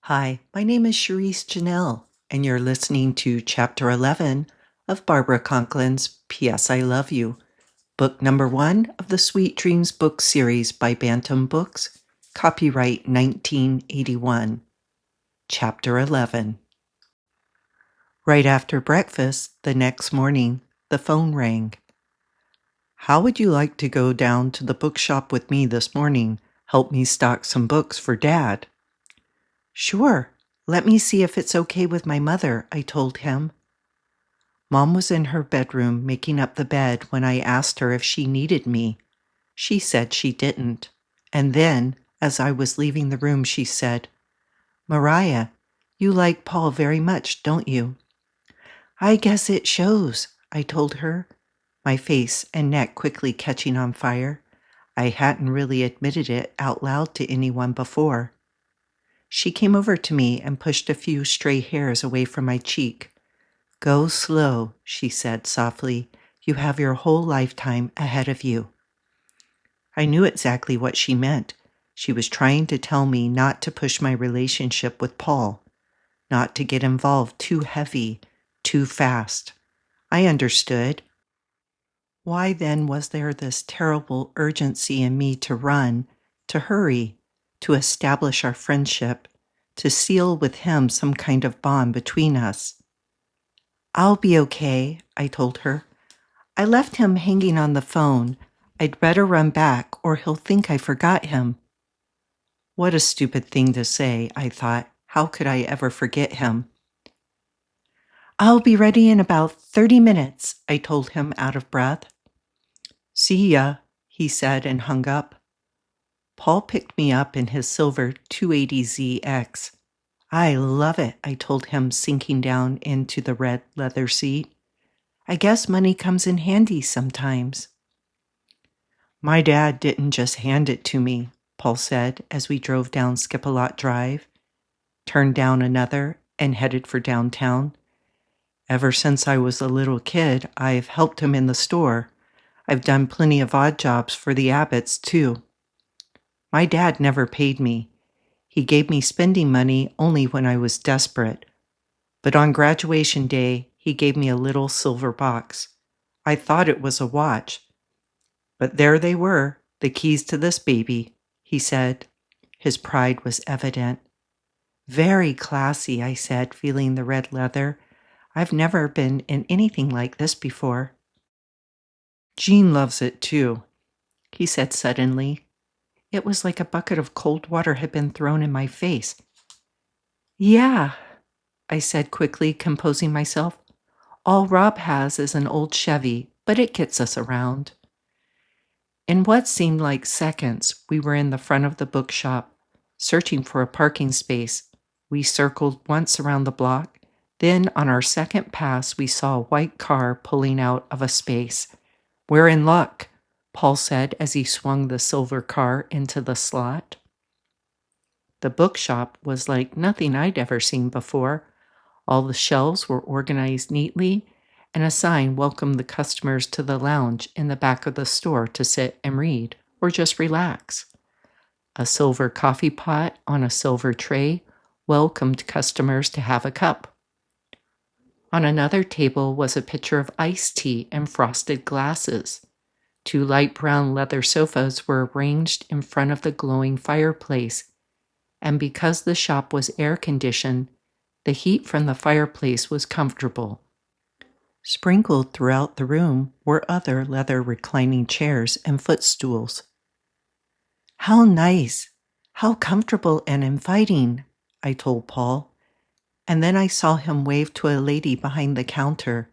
Hi, my name is Charisse Janelle, and you're listening to Chapter 11 of Barbara Conklin's P.S. I Love You, book number 1 of the Sweet Dreams book series by Bantam Books, copyright 1981. Chapter 11. Right after breakfast the next morning, the phone rang. "How would you like to go down to the bookshop with me this morning? Help me stock some books for Dad." "Sure. Let me see if it's okay with my mother," I told him. Mom was in her bedroom making up the bed when I asked her if she needed me. She said she didn't. And then, as I was leaving the room, she said, "Mariah, you like Paul very much, don't you?" "I guess it shows," I told her, my face and neck quickly catching on fire. I hadn't really admitted it out loud to anyone before. She came over to me and pushed a few stray hairs away from my cheek. "Go slow," she said softly. "You have your whole lifetime ahead of you." I knew exactly what she meant. She was trying to tell me not to push my relationship with Paul, not to get involved too heavy, too fast. I understood. Why then was there this terrible urgency in me to run, to hurry, to establish our friendship, to seal with him some kind of bond between us? "I'll be okay," I told her. "I left him hanging on the phone. I'd better run back or he'll think I forgot him." What a stupid thing to say, I thought. How could I ever forget him? "I'll be ready in about 30 minutes, I told him out of breath. "See ya," he said and hung up. Paul picked me up in his silver 280ZX. "I love it," I told him, sinking down into the red leather seat. "I guess money comes in handy sometimes." "My dad didn't just hand it to me," Paul said as we drove down Skip-a-Lot Drive, turned down another, and headed for downtown. "Ever since I was a little kid, I've helped him in the store. I've done plenty of odd jobs for the Abbotts, too. My dad never paid me. He gave me spending money only when I was desperate. But on graduation day, he gave me a little silver box. I thought it was a watch. But there they were, the keys to this baby," he said. His pride was evident. "Very classy," I said, feeling the red leather. "I've never been in anything like this before." "Jean loves it, too," he said suddenly. It was like a bucket of cold water had been thrown in my face. "Yeah," I said quickly, composing myself. "All Rob has is an old Chevy, but it gets us around." In what seemed like seconds, we were in the front of the bookshop, searching for a parking space. We circled once around the block. Then, on our second pass, we saw a white car pulling out of a space. "We're in luck," Paul said as he swung the silver car into the slot. The bookshop was like nothing I'd ever seen before. All the shelves were organized neatly, and a sign welcomed the customers to the lounge in the back of the store to sit and read, or just relax. A silver coffee pot on a silver tray welcomed customers to have a cup. On another table was a pitcher of iced tea and frosted glasses. 2 light brown leather sofas were arranged in front of the glowing fireplace, and because the shop was air-conditioned, the heat from the fireplace was comfortable. Sprinkled throughout the room were other leather reclining chairs and footstools. "How nice! How comfortable and inviting," I told Paul, and then I saw him wave to a lady behind the counter.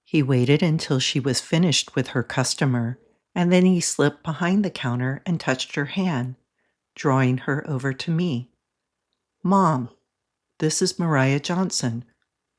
He waited until she was finished with her customer, and then he slipped behind the counter and touched her hand, drawing her over to me. "Mom, this is Mariah Johnson.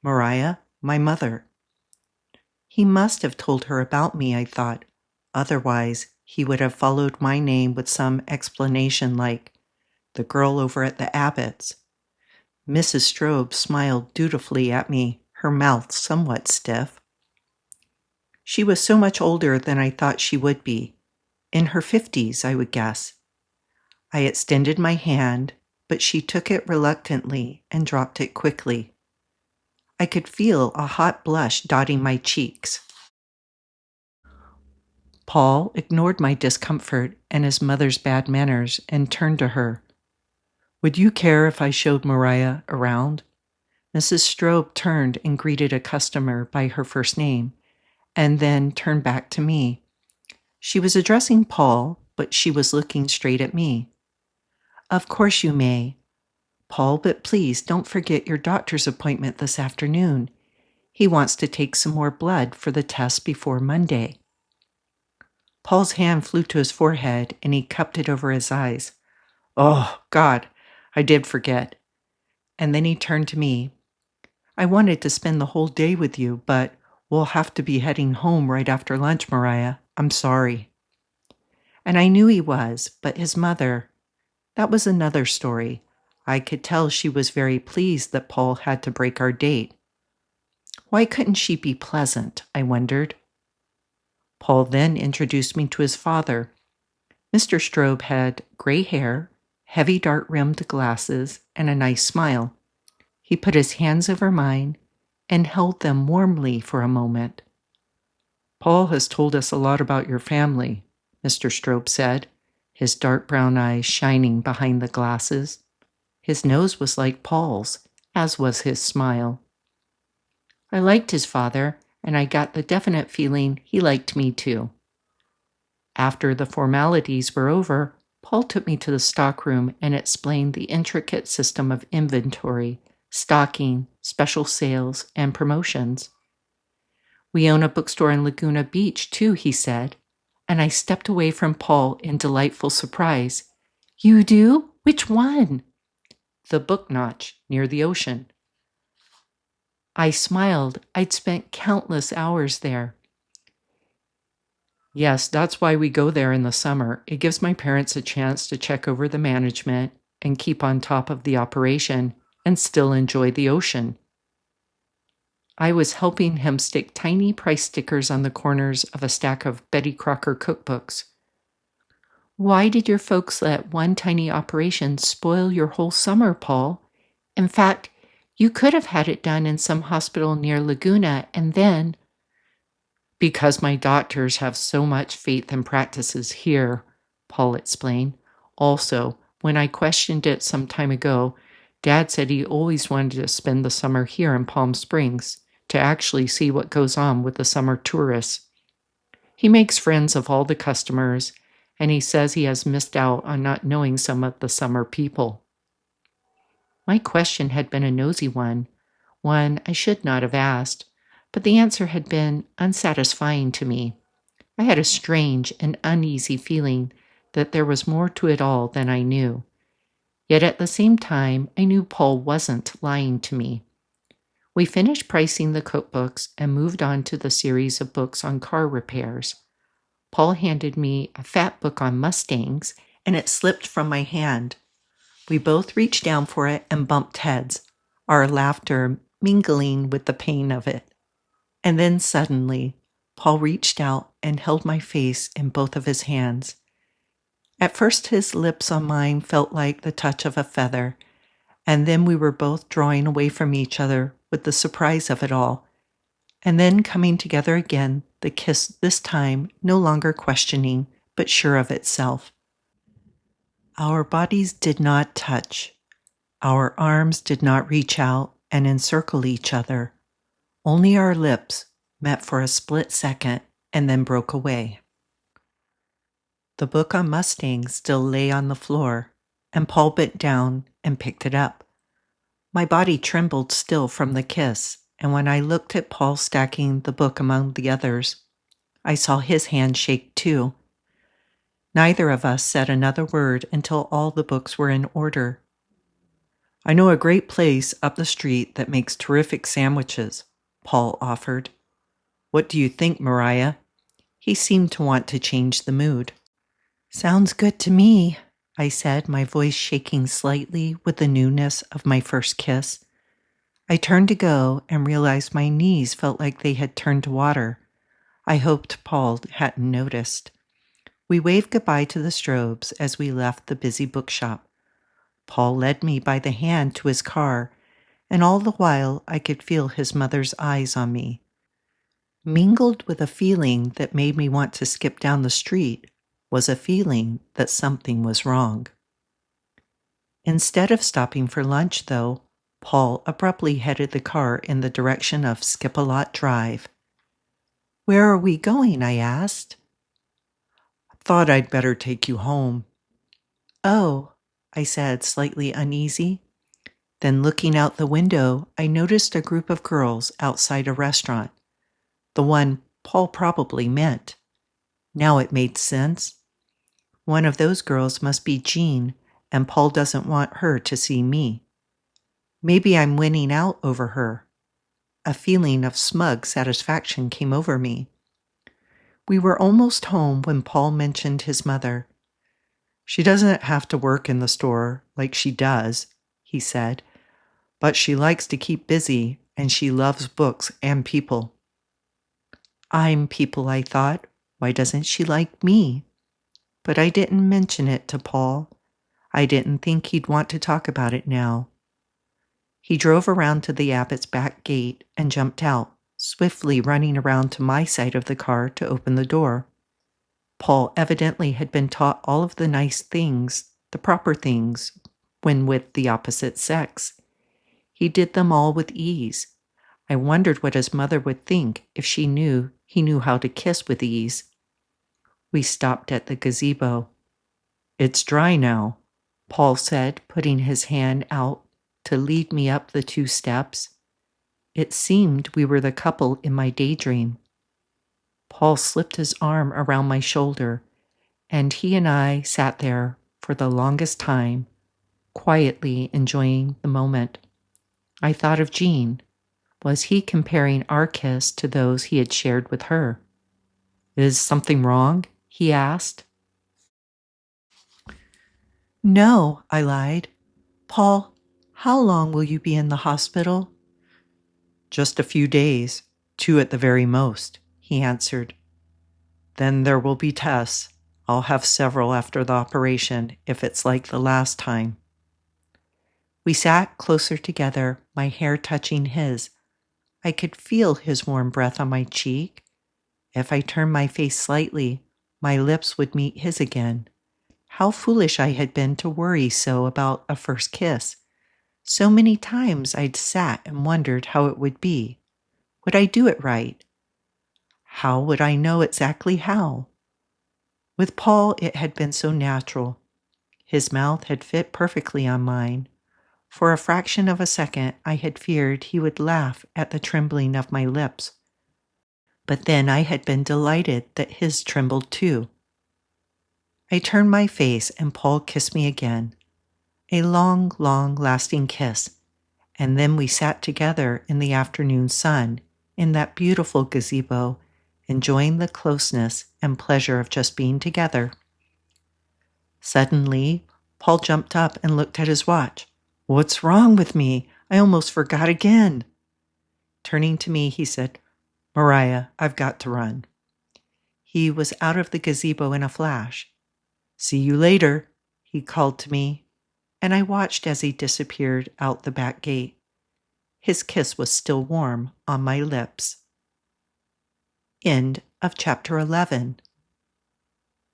Mariah, my mother." He must have told her about me, I thought. Otherwise, he would have followed my name with some explanation like, "The girl over at the Abbotts." Mrs. Strobe smiled dutifully at me, her mouth somewhat stiff. She was so much older than I thought she would be. In her 50s, I would guess. I extended my hand, but she took it reluctantly and dropped it quickly. I could feel a hot blush dotting my cheeks. Paul ignored my discomfort and his mother's bad manners and turned to her. "Would you care if I showed Mariah around?" Mrs. Strobe turned and greeted a customer by her first name, and then turned back to me. She was addressing Paul, but she was looking straight at me. "Of course you may. Paul, but please don't forget your doctor's appointment this afternoon. He wants to take some more blood for the test before Monday." Paul's hand flew to his forehead, and he cupped it over his eyes. "Oh, God, I did forget." And then he turned to me. "I wanted to spend the whole day with you, but we'll have to be heading home right after lunch, Mariah. I'm sorry." And I knew he was, but his mother, that was another story. I could tell she was very pleased that Paul had to break our date. Why couldn't she be pleasant, I wondered. Paul then introduced me to his father. Mr. Strobe had gray hair, heavy dark-rimmed glasses, and a nice smile. He put his hands over mine and held them warmly for a moment. "Paul has told us a lot about your family," Mr. Strobe said, his dark brown eyes shining behind the glasses. His nose was like Paul's, as was his smile. I liked his father, and I got the definite feeling he liked me too. After the formalities were over, Paul took me to the stockroom and explained the intricate system of inventory, stocking, special sales, and promotions. "We own a bookstore in Laguna Beach, too," he said, and I stepped away from Paul in delightful surprise. "You do? Which one?" "The Book Notch, near the ocean." I smiled. I'd spent countless hours there. "Yes, that's why we go there in the summer. It gives my parents a chance to check over the management and keep on top of the operation and still enjoy the ocean." I was helping him stick tiny price stickers on the corners of a stack of Betty Crocker cookbooks. "Why did your folks let one tiny operation spoil your whole summer, Paul? In fact, you could have had it done in some hospital near Laguna and then—" "Because my doctors have so much faith in practices here," Paul explained. "Also, when I questioned it some time ago, Dad said he always wanted to spend the summer here in Palm Springs to actually see what goes on with the summer tourists. He makes friends of all the customers, and he says he has missed out on not knowing some of the summer people." My question had been a nosy one I should not have asked, but the answer had been unsatisfying to me. I had a strange and uneasy feeling that there was more to it all than I knew. Yet at the same time, I knew Paul wasn't lying to me. We finished pricing the cookbooks and moved on to the series of books on car repairs. Paul handed me a fat book on Mustangs, and it slipped from my hand. We both reached down for it and bumped heads, our laughter mingling with the pain of it. And then suddenly, Paul reached out and held my face in both of his hands. At first his lips on mine felt like the touch of a feather, and then we were both drawing away from each other with the surprise of it all, and then coming together again, the kiss this time no longer questioning, but sure of itself. Our bodies did not touch. Our arms did not reach out and encircle each other. Only our lips met for a split second and then broke away. The book on Mustangs still lay on the floor, and Paul bent down and picked it up. My body trembled still from the kiss, and when I looked at Paul stacking the book among the others, I saw his hand shake too. Neither of us said another word until all the books were in order. "I know a great place up the street that makes terrific sandwiches," Paul offered. "What do you think, Mariah?" He seemed to want to change the mood. "Sounds good to me," I said, my voice shaking slightly with the newness of my first kiss. I turned to go and realized my knees felt like they had turned to water. I hoped Paul hadn't noticed. We waved goodbye to the Strobes as we left the busy bookshop. Paul led me by the hand to his car, and all the while I could feel his mother's eyes on me. Mingled with a feeling that made me want to skip down the street was a feeling that something was wrong. Instead of stopping for lunch, though, Paul abruptly headed the car in the direction of Skip-a-Lot Drive. "Where are we going?" I asked. "Thought I'd better take you home." "Oh," I said, slightly uneasy. Then looking out the window, I noticed a group of girls outside a restaurant. The one Paul probably meant. Now it made sense. One of those girls must be Jean, and Paul doesn't want her to see me. Maybe I'm winning out over her. A feeling of smug satisfaction came over me. We were almost home when Paul mentioned his mother. "She doesn't have to work in the store like she does," he said, "but she likes to keep busy, and she loves books and people." I'm people, I thought. Why doesn't she like me? But I didn't mention it to Paul. I didn't think he'd want to talk about it now. He drove around to the Abbott's back gate and jumped out, swiftly running around to my side of the car to open the door. Paul evidently had been taught all of the nice things, the proper things, when with the opposite sex. He did them all with ease. I wondered what his mother would think if she knew he knew how to kiss with ease. We stopped at the gazebo. "It's dry now," Paul said, putting his hand out to lead me up the 2 steps. It seemed we were the couple in my daydream. Paul slipped his arm around my shoulder, and he and I sat there for the longest time, quietly enjoying the moment. I thought of Jean. Was he comparing our kiss to those he had shared with her? "Is something wrong?" he asked. "No," I lied. "Paul, how long will you be in the hospital?" "Just a few days, 2 at the very most," he answered. "Then there will be tests. I'll have several after the operation if it's like the last time." We sat closer together, my hair touching his. I could feel his warm breath on my cheek. If I turned my face slightly, my lips would meet his again. How foolish I had been to worry so about a first kiss. So many times I'd sat and wondered how it would be. Would I do it right? How would I know exactly how? With Paul, it had been so natural. His mouth had fit perfectly on mine. For a fraction of a second, I had feared he would laugh at the trembling of my lips. But then I had been delighted that his trembled too. I turned my face and Paul kissed me again. A long, long-lasting kiss. And then we sat together in the afternoon sun, in that beautiful gazebo, enjoying the closeness and pleasure of just being together. Suddenly, Paul jumped up and looked at his watch. "What's wrong with me? I almost forgot again." Turning to me, he said, "Mariah, I've got to run." He was out of the gazebo in a flash. "See you later," he called to me, and I watched as he disappeared out the back gate. His kiss was still warm on my lips. End of Chapter 11.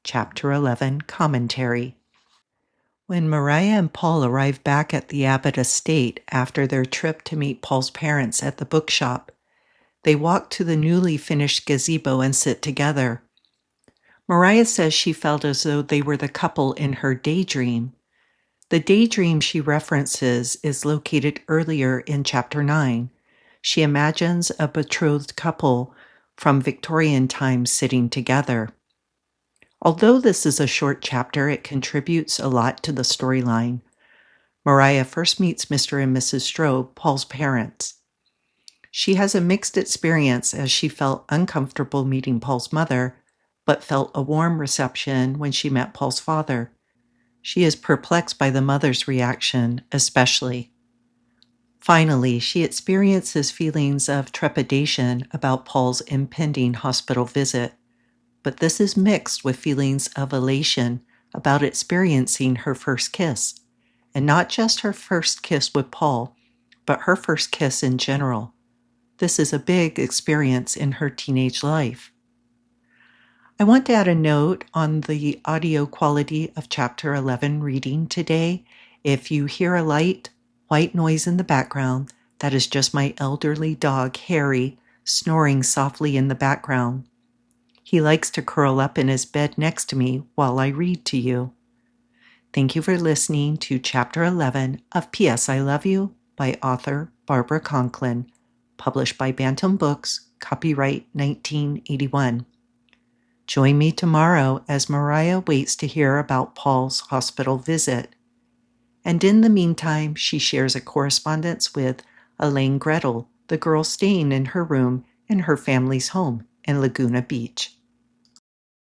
Chapter 11 Commentary. When Mariah and Paul arrived back at the Abbott estate after their trip to meet Paul's parents at the bookshop, they walked to the newly finished gazebo and sit together. Mariah says she felt as though they were the couple in her daydream. The daydream she references is located earlier in Chapter 9. She imagines a betrothed couple from Victorian times sitting together. Although this is a short chapter, it contributes a lot to the storyline. Mariah first meets Mr. and Mrs. Strobe, Paul's parents. She has a mixed experience as she felt uncomfortable meeting Paul's mother, but felt a warm reception when she met Paul's father. She is perplexed by the mother's reaction, especially. Finally, she experiences feelings of trepidation about Paul's impending hospital visit, but this is mixed with feelings of elation about experiencing her first kiss, and not just her first kiss with Paul, but her first kiss in general. This is a big experience in her teenage life. I want to add a note on the audio quality of Chapter 11 reading today. If you hear a light, white noise in the background, that is just my elderly dog, Harry, snoring softly in the background. He likes to curl up in his bed next to me while I read to you. Thank you for listening to Chapter 11 of P.S. I Love You by author Barbara Conklin, published by Bantam Books, copyright 1981. Join me tomorrow as Mariah waits to hear about Paul's hospital visit. And in the meantime, she shares a correspondence with Elaine Gretel, the girl staying in her room in her family's home in Laguna Beach.